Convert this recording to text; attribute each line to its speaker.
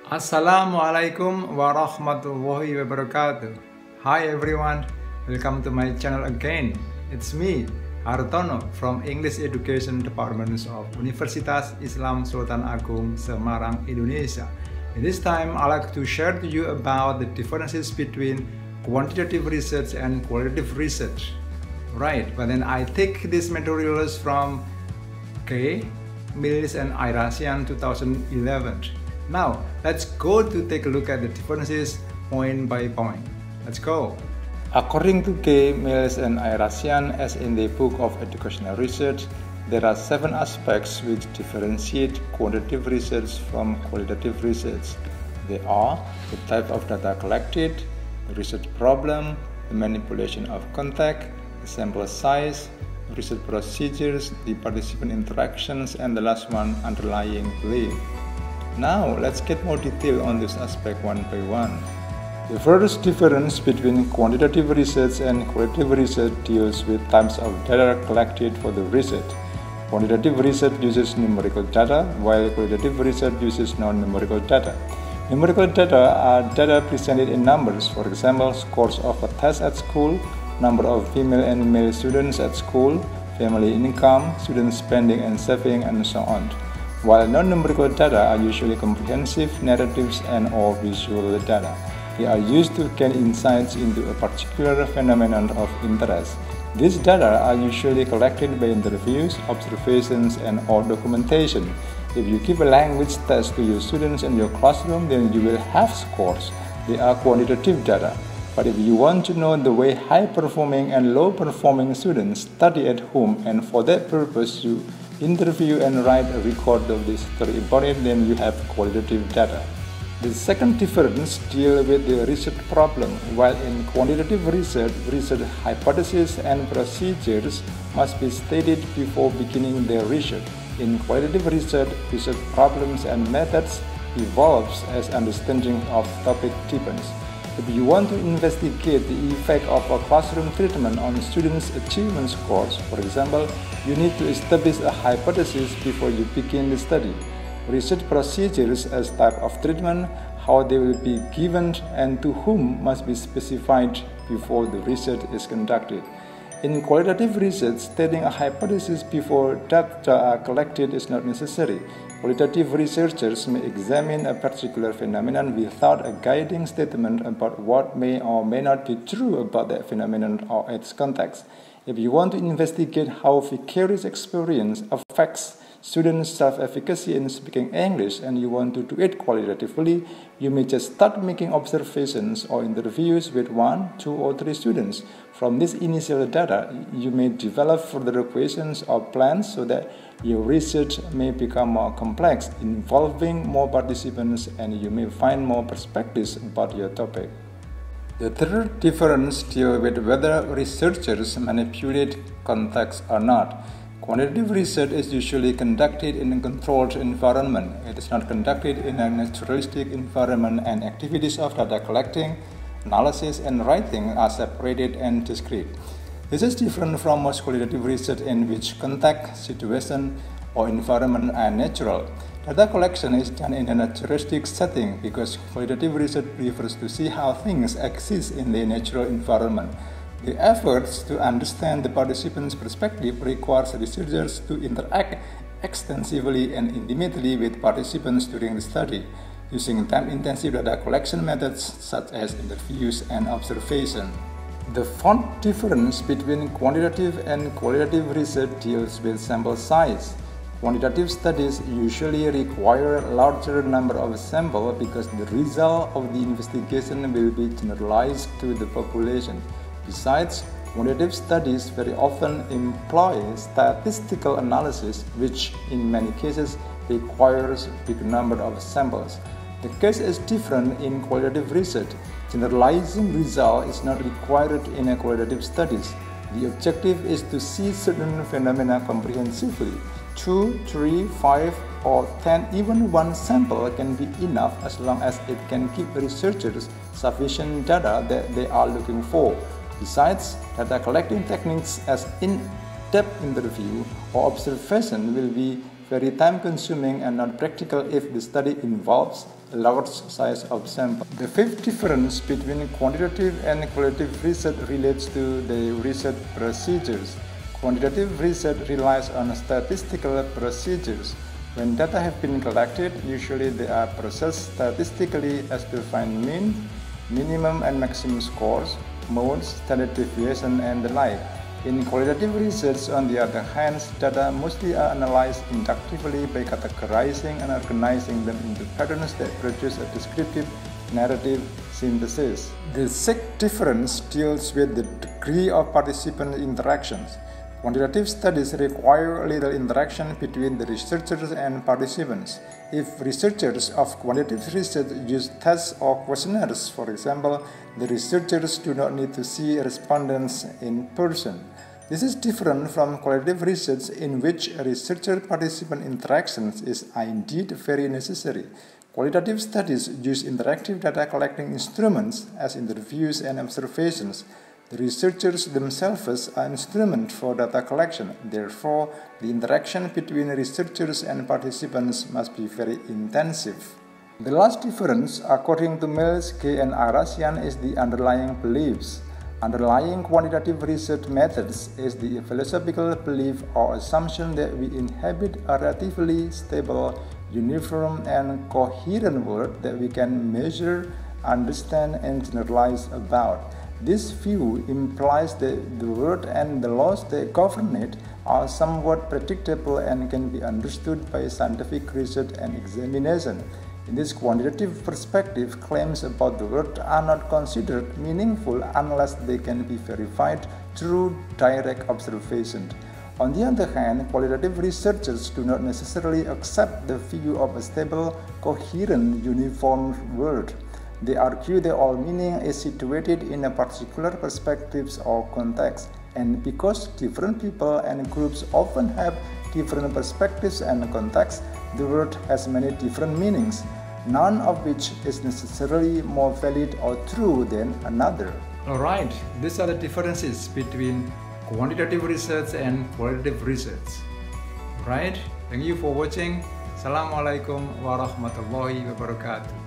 Speaker 1: Assalamualaikum warahmatullahi wabarakatuh. Hi everyone, welcome to my channel again. It's me, Hartono from English Education Department of Universitas Islam Sultan Agung, Semarang, Indonesia. In this time, I'd like to share to you about the differences between quantitative research and qualitative research. Right, but then I take these materials from K. Mills and Irasian 2011. Now, let's go to take a look at the differences point by point. Let's go. According to K. Mills and Irasian, as in the book of educational research, there are 7 aspects which differentiate quantitative research from qualitative research. They are the type of data collected, the research problem, the manipulation of context, the sample size, research procedures, the participant interactions, and the last one, underlying belief. Now, let's get more detail on this aspect one by one. The first difference between quantitative research and qualitative research deals with types of data collected for the research. Quantitative research uses numerical data, while qualitative research uses non-numerical data. Numerical data are data presented in numbers, for example, scores of a test at school, number of female and male students at school, family income, student spending and saving, and so on. While non-numerical data are usually comprehensive narratives and or visual data. They are used to gain insights into a particular phenomenon of interest. These data are usually collected by interviews, observations, and or documentation. If you give a language test to your students in your classroom, then you will have scores. They are quantitative data. But if you want to know the way high-performing and low-performing students study at home, and for that purpose you interview and write a record of the story about it, then you have qualitative data. The second difference deals with the research problem. While in quantitative research, research hypotheses and procedures must be stated before beginning the research. In qualitative research, research problems and methods evolves as understanding of topic deepens. If you want to investigate the effect of a classroom treatment on students' achievement scores, for example, you need to establish a hypothesis before you begin the study. Research procedures as type of treatment, how they will be given, and to whom must be specified before the research is conducted. In qualitative research, stating a hypothesis before data are collected is not necessary. Qualitative researchers may examine a particular phenomenon without a guiding statement about what may or may not be true about that phenomenon or its context. If you want to investigate how vicarious experience affects students' self-efficacy in speaking English and you want to do it qualitatively, you may just start making observations or interviews with 1, 2, or 3 students. From this initial data, you may develop further questions or plans so that your research may become more complex, involving more participants, and you may find more perspectives about your topic. The third difference deals with whether researchers manipulate context or not. Quantitative research is usually conducted in a controlled environment. It is not conducted in a naturalistic environment, and activities of data collecting, analysis, and writing are separated and discrete. This is different from most qualitative research in which context, situation, or environment are natural. Data collection is done in a naturalistic setting because qualitative research prefers to see how things exist in their natural environment. The efforts to understand the participants' perspective requires researchers to interact extensively and intimately with participants during the study, using time-intensive data collection methods such as interviews and observation. The fourth difference between quantitative and qualitative research deals with sample size. Quantitative studies usually require a larger number of samples because the result of the investigation will be generalized to the population. Besides, quantitative studies very often employ statistical analysis, which in many cases requires a big number of samples. The case is different in qualitative research. Generalizing result is not required in qualitative studies. The objective is to see certain phenomena comprehensively. 2, 3, 5, or 10, even 1 sample can be enough as long as it can give researchers sufficient data that they are looking for. Besides, data collecting techniques as in-depth interview or observation will be very time-consuming and not practical if the study involves a large size of sample. The fifth difference between quantitative and qualitative research relates to the research procedures. Quantitative research relies on statistical procedures. When data have been collected, usually they are processed statistically as to find mean, minimum and maximum scores, modes, standard deviation, and the like. In qualitative research, on the other hand, data mostly are analyzed inductively by categorizing and organizing them into patterns that produce a descriptive narrative synthesis. The sixth difference deals with the degree of participant interactions. Quantitative studies require little interaction between the researchers and participants. If researchers of quantitative research use tests or questionnaires, for example, the researchers do not need to see respondents in person. This is different from qualitative research, in which researcher-participant interactions is indeed very necessary. Qualitative studies use interactive data collecting instruments as interviews and observations. The researchers themselves are instruments for data collection. Therefore, the interaction between researchers and participants must be very intensive. The last difference, according to Mills, Gay, and Arasian, is the underlying beliefs. Underlying quantitative research methods is the philosophical belief or assumption that we inhabit a relatively stable, uniform, and coherent world that we can measure, understand, and generalize about. This view implies that the world and the laws that govern it are somewhat predictable and can be understood by scientific research and examination. In this quantitative perspective, claims about the world are not considered meaningful unless they can be verified through direct observation. On the other hand, qualitative researchers do not necessarily accept the view of a stable, coherent, uniform world. They argue that all meaning is situated in a particular perspective or context, and because different people and groups often have different perspectives and contexts, the world has many different meanings, none of which is necessarily more valid or true than another. Alright, these are the differences between quantitative research and qualitative research. Right? Thank you for watching. Assalamualaikum warahmatullahi wabarakatuh.